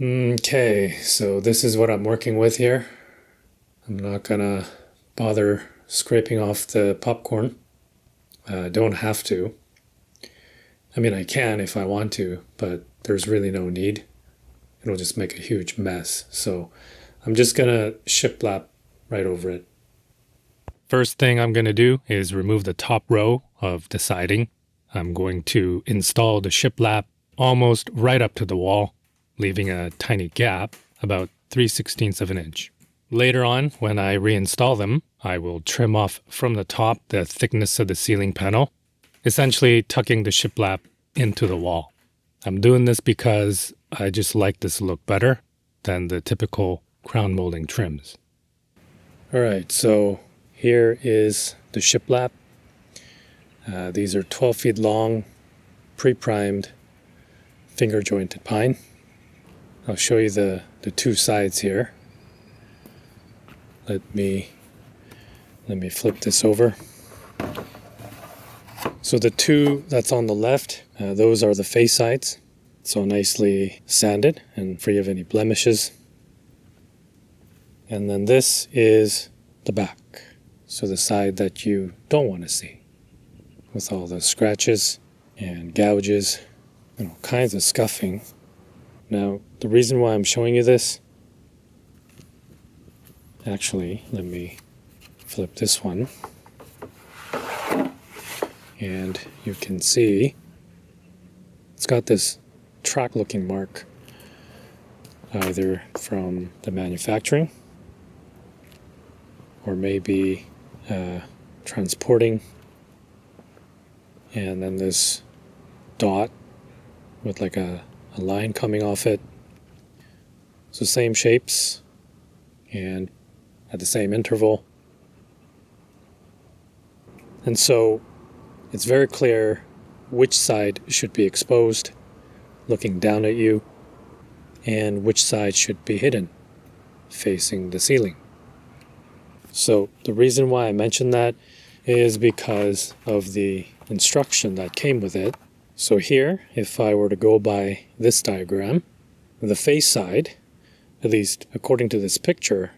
Okay, so this is what I'm working with here. I'm not gonna bother scraping off the popcorn. Don't have to. I mean, I can if I want to, but there's really no need. It'll just make a huge mess. So I'm just gonna shiplap right over it. First thing I'm gonna do is remove the top row of the siding. I'm going to install the shiplap almost right up to the wall, leaving a tiny gap about 3/16 of an inch. Later on, when I reinstall them, I will trim off from the top the thickness of the ceiling panel, essentially tucking the shiplap into the wall. I'm doing this because I just like this look better than the typical crown molding trims. All right, so here is the shiplap. These are 12 feet long, pre-primed, finger jointed pine. I'll show you the two sides here. Let me flip this over. So the two that's on the left, those are the face sides. So nicely sanded and free of any blemishes. And then this is the back. So the side that you don't want to see, with all the scratches and gouges and all kinds of scuffing. Now, the reason why I'm showing you this, actually, let me flip this one. And you can see it's got this track looking mark, either from the manufacturing or maybe transporting, and then this dot with like a line coming off it. So same shapes and at the same interval. And so it's very clear which side should be exposed, looking down at you, and which side should be hidden, facing the ceiling. So the reason why I mentioned that is because of the instruction that came with it. So here, if I were to go by this diagram, the face side, at least according to this picture,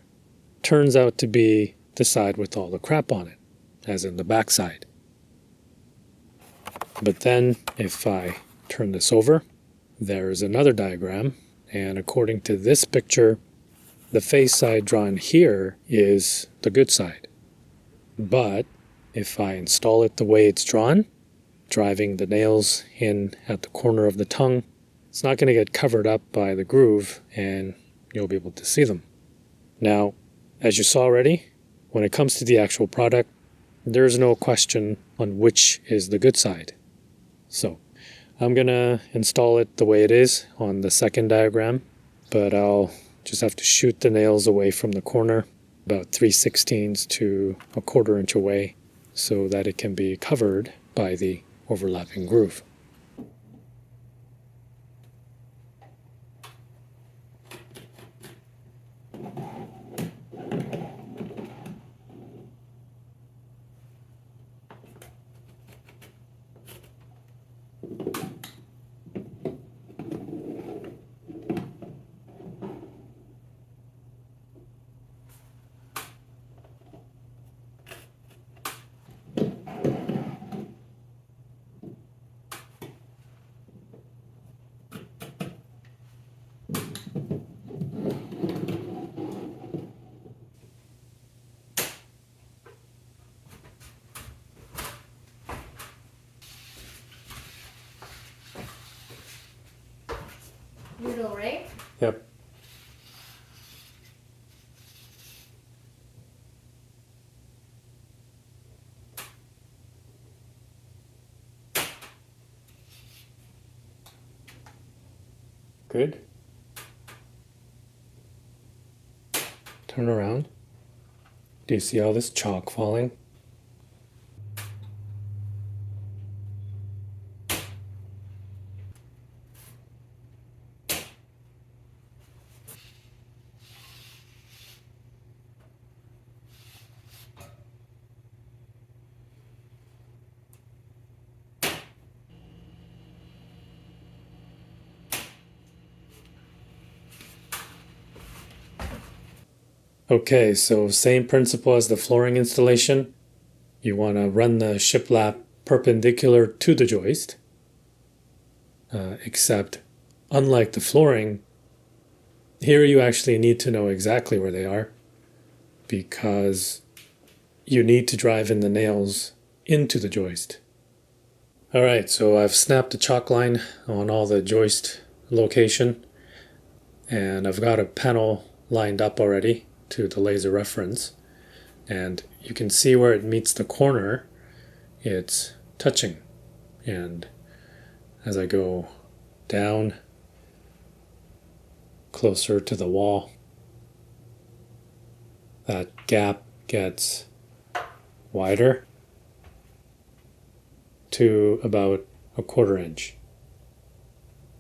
turns out to be the side with all the crap on it, as in the back side. But then if I turn this over, there's another diagram, and according to this picture, the face side drawn here is the good side. But if I install it the way it's drawn, driving the nails in at the corner of the tongue, it's not going to get covered up by the groove and you'll be able to see them. Now, as you saw already, when it comes to the actual product, there's no question on which is the good side. So I'm going to install it the way it is on the second diagram, but I'll just have to shoot the nails away from the corner, about 3/16 to a 1/4 inch away, so that it can be covered by the overlapping groove. Noodle, right? Yep. Good. Turn around. Do you see all this chalk falling? Okay, so same principle as the flooring installation. You want to run the shiplap perpendicular to the joist, except unlike the flooring, here you actually need to know exactly where they are because you need to drive in the nails into the joist. All right, so I've snapped a chalk line on all the joist location, and I've got a panel lined up already to the laser reference, and you can see where it meets the corner, it's touching. And as I go down closer to the wall, that gap gets wider to about a 1/4 inch,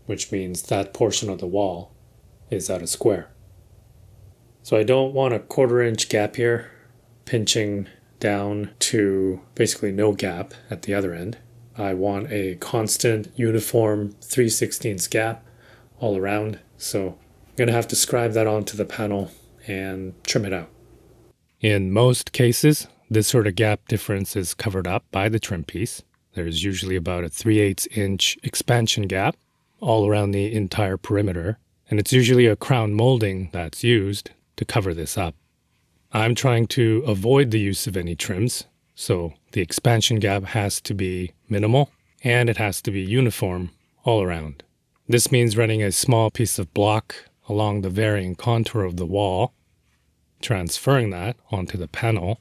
which means that portion of the wall is at a square. So I don't want a 1/4 inch gap here, pinching down to basically no gap at the other end. I want a constant uniform 3/16 gap all around. So I'm going to have to scribe that onto the panel and trim it out. In most cases, this sort of gap difference is covered up by the trim piece. There's usually about a 3/8 inch expansion gap all around the entire perimeter, and it's usually a crown molding that's used to cover this up. I'm trying to avoid the use of any trims, so the expansion gap has to be minimal and it has to be uniform all around. This means running a small piece of block along the varying contour of the wall, transferring that onto the panel,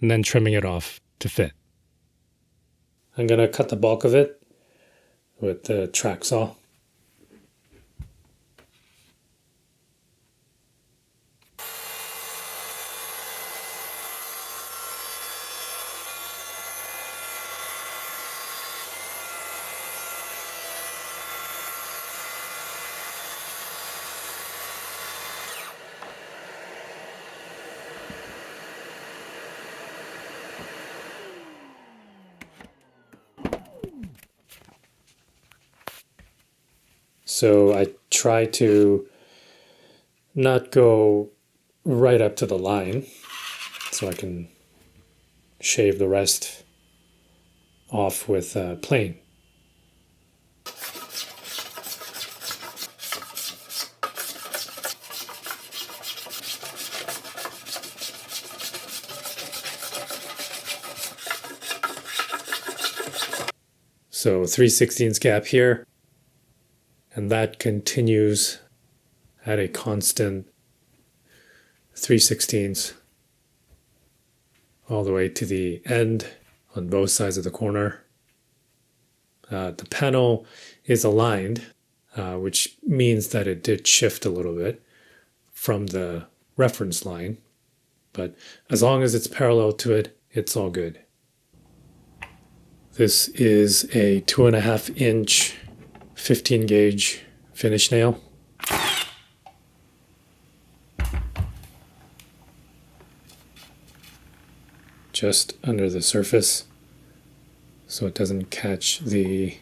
and then trimming it off to fit. I'm going to cut the bulk of it with the track saw. So I try to not go right up to the line so I can shave the rest off with plane. So 3/16 gap here, and that continues at a constant 3/16 all the way to the end on both sides of the corner. The panel is aligned, which means that it did shift a little bit from the reference line, but as long as it's parallel to it, it's all good. This is a 2.5 inch 15 gauge finish nail. Just under the surface so it doesn't catch the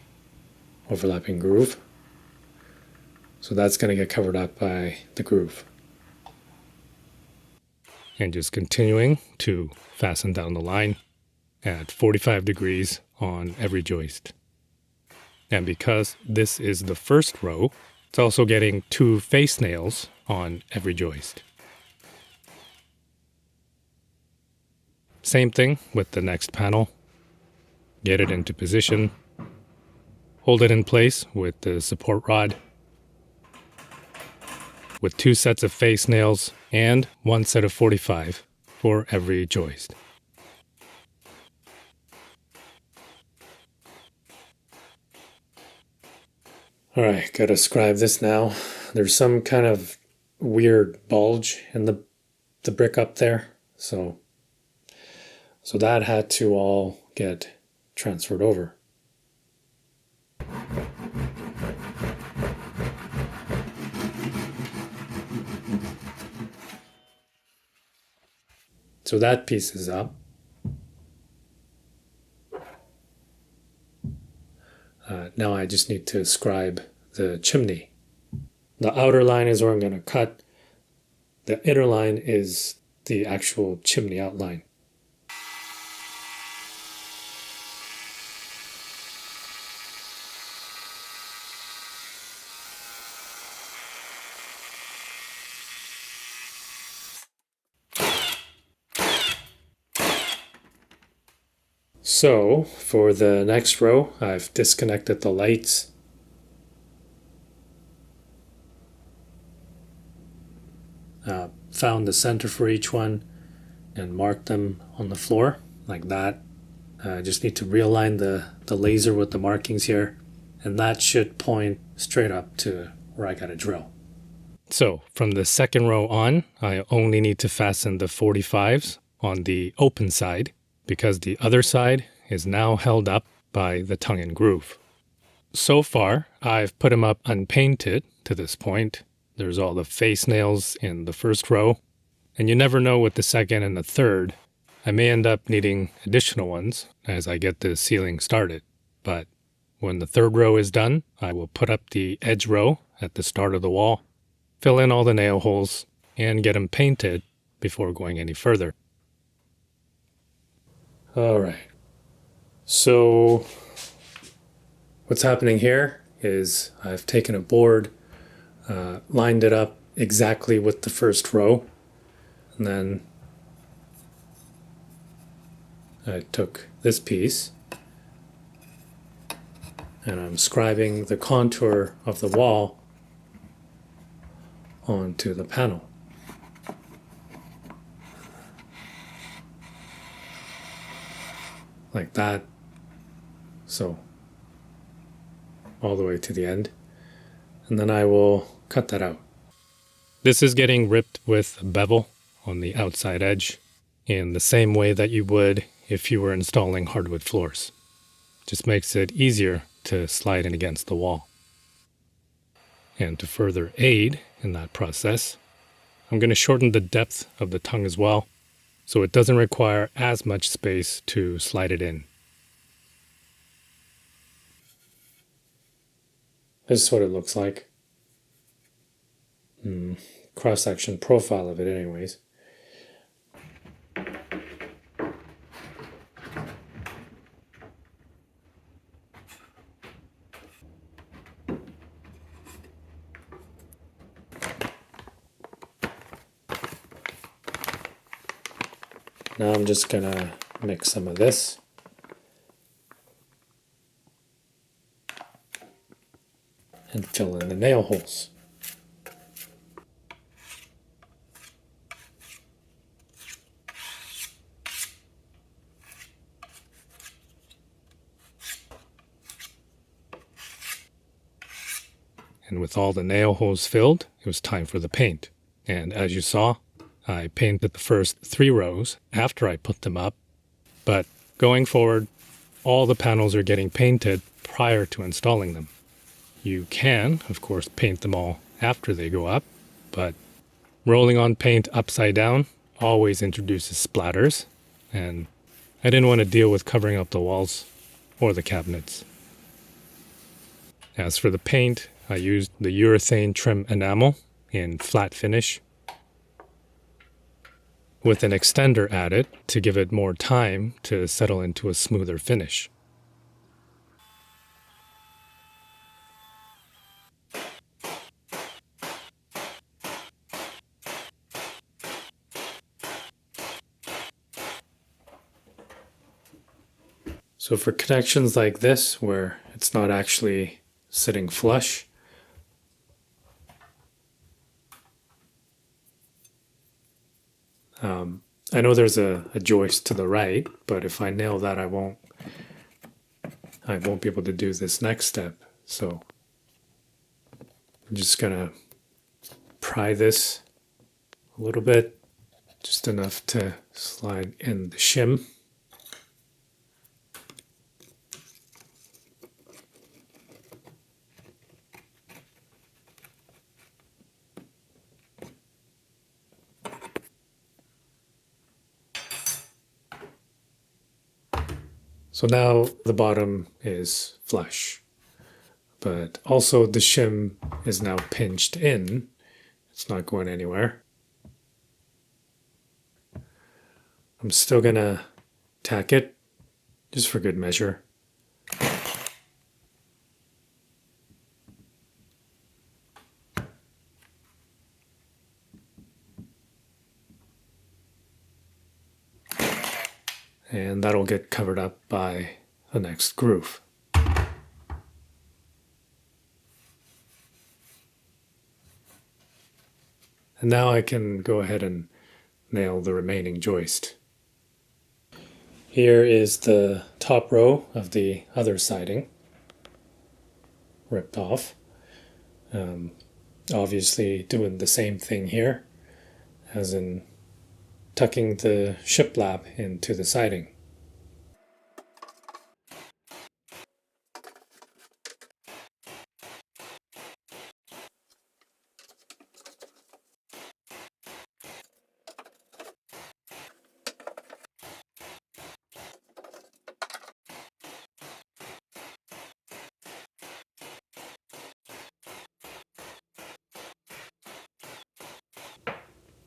overlapping groove. So that's going to get covered up by the groove. And just continuing to fasten down the line at 45 degrees on every joist. And because this is the first row, it's also getting 2 face nails on every joist. Same thing with the next panel. Get it into position. Hold it in place with the support rod, with 2 sets of face nails and 1 set of 45 for every joist. All right, gotta scribe this now. There's some kind of weird bulge in the brick up there, so that had to all get transferred over. So that piece is up. Now I just need to scribe the chimney. The outer line is where I'm going to cut. The inner line is the actual chimney outline. So for the next row, I've disconnected the lights. Found the center for each one and marked them on the floor like that. I just need to realign the laser with the markings here, and that should point straight up to where I got to drill. So from the second row on, I only need to fasten the 45s on the open side because the other side is now held up by the tongue and groove. So far, I've put them up unpainted to this point. There's all the face nails in the first row, and you never know with the second and the third. I may end up needing additional ones as I get the ceiling started, but when the third row is done, I will put up the edge row at the start of the wall, fill in all the nail holes, and get them painted before going any further. All right. So what's happening here is I've taken a board, lined it up exactly with the first row, and then I took this piece and I'm scribing the contour of the wall onto the panel. Like that. So all the way to the end. And then I will cut that out. This is getting ripped with a bevel on the outside edge in the same way that you would if you were installing hardwood floors. Just makes it easier to slide in against the wall. And to further aid in that process, I'm going to shorten the depth of the tongue as well, so it doesn't require as much space to slide it in. This is what it looks like. Cross-section profile of it anyways. Now I'm just gonna mix some of this. And fill in the nail holes. And with all the nail holes filled, it was time for the paint. And as you saw, I painted the first 3 rows after I put them up. But going forward, all the panels are getting painted prior to installing them. You can, of course, paint them all after they go up, but rolling on paint upside down always introduces splatters, and I didn't want to deal with covering up the walls or the cabinets. As for the paint, I used the urethane trim enamel in flat finish with an extender added to give it more time to settle into a smoother finish. So for connections like this, where it's not actually sitting flush, I know there's a joist to the right, but if I nail that, I won't be able to do this next step. So I'm just gonna pry this a little bit, just enough to slide in the shim. So now the bottom is flush, but also the shim is now pinched in. It's not going anywhere. I'm still gonna tack it just for good measure. And that'll get covered up by the next groove. And now I can go ahead and nail the remaining joist. Here is the top row of the other siding ripped off. Obviously doing the same thing here, as in tucking the shiplap into the siding.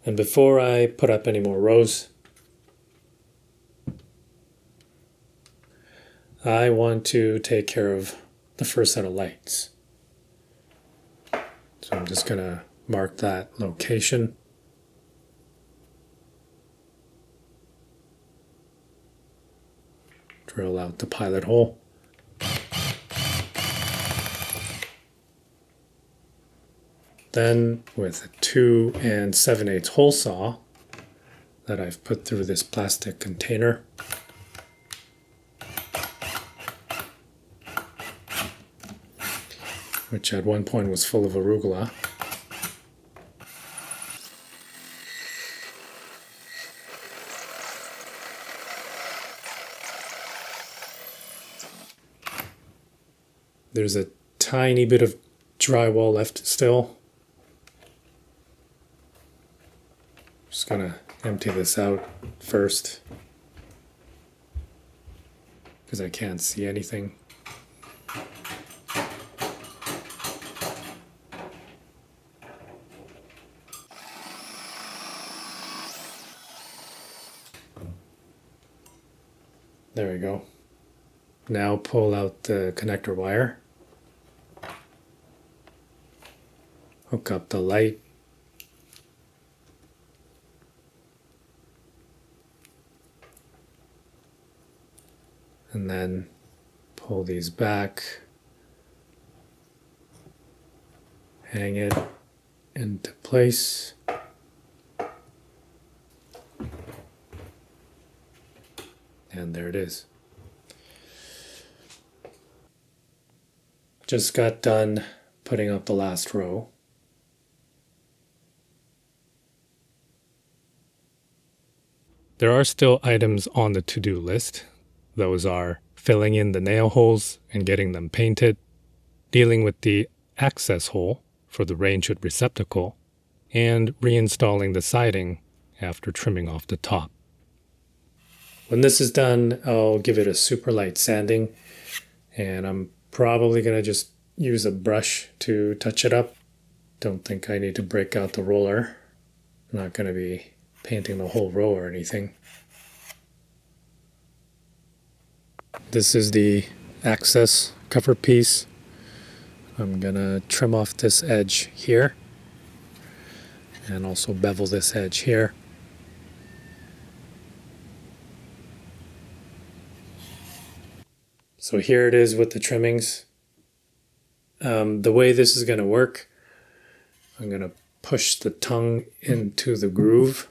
And before I put up any more rows, I want to take care of the first set of lights. So I'm just going to mark that location. Drill out the pilot hole. Then with a 2 7/8 hole saw that I've put through this plastic container, which at one point was full of arugula, there's a tiny bit of drywall left still. Just gonna empty this out first because I can't see anything. There we go. Now pull out the connector wire. Hook up the light. And then pull these back. Hang it into place. And there it is. Just got done putting up the last row. There are still items on the to-do list. Those are filling in the nail holes and getting them painted, dealing with the access hole for the range hood receptacle, and reinstalling the siding after trimming off the top. When this is done, I'll give it a super light sanding, and I'm probably going to just use a brush to touch it up. Don't think I need to break out the roller. I'm not going to be painting the whole row or anything. This is the access cover piece. I'm going to trim off this edge here and also bevel this edge here. So here it is with the trimmings. The way this is going to work, I'm going to push the tongue into the groove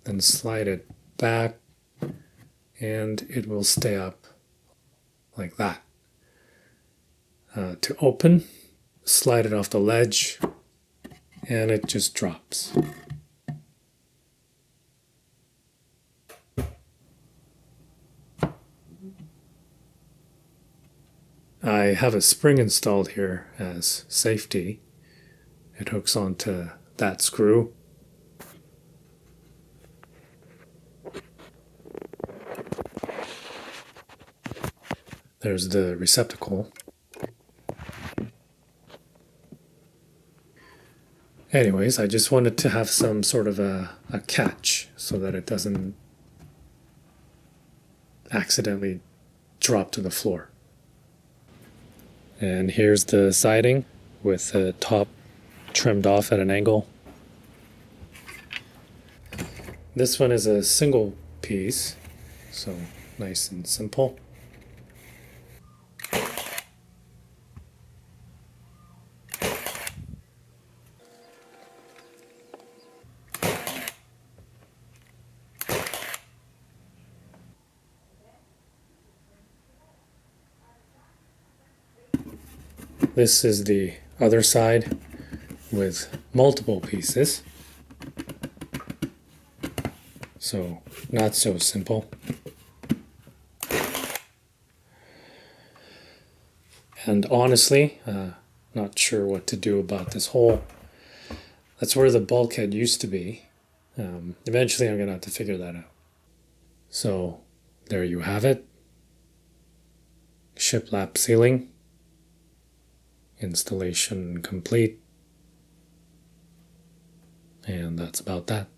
and slide it back, and it will stay up like that. To open, slide it off the ledge, and it just drops. I have a spring installed here as safety. It hooks onto that screw. There's the receptacle. Anyways, I just wanted to have some sort of a catch so that it doesn't accidentally drop to the floor. And here's the siding with the top trimmed off at an angle. This one is a single piece, so nice and simple. This is the other side with multiple pieces. So not so simple. And honestly, not sure what to do about this hole. That's where the bulkhead used to be. Eventually I'm going to have to figure that out. So there you have it. Shiplap ceiling. Installation complete. And that's about that.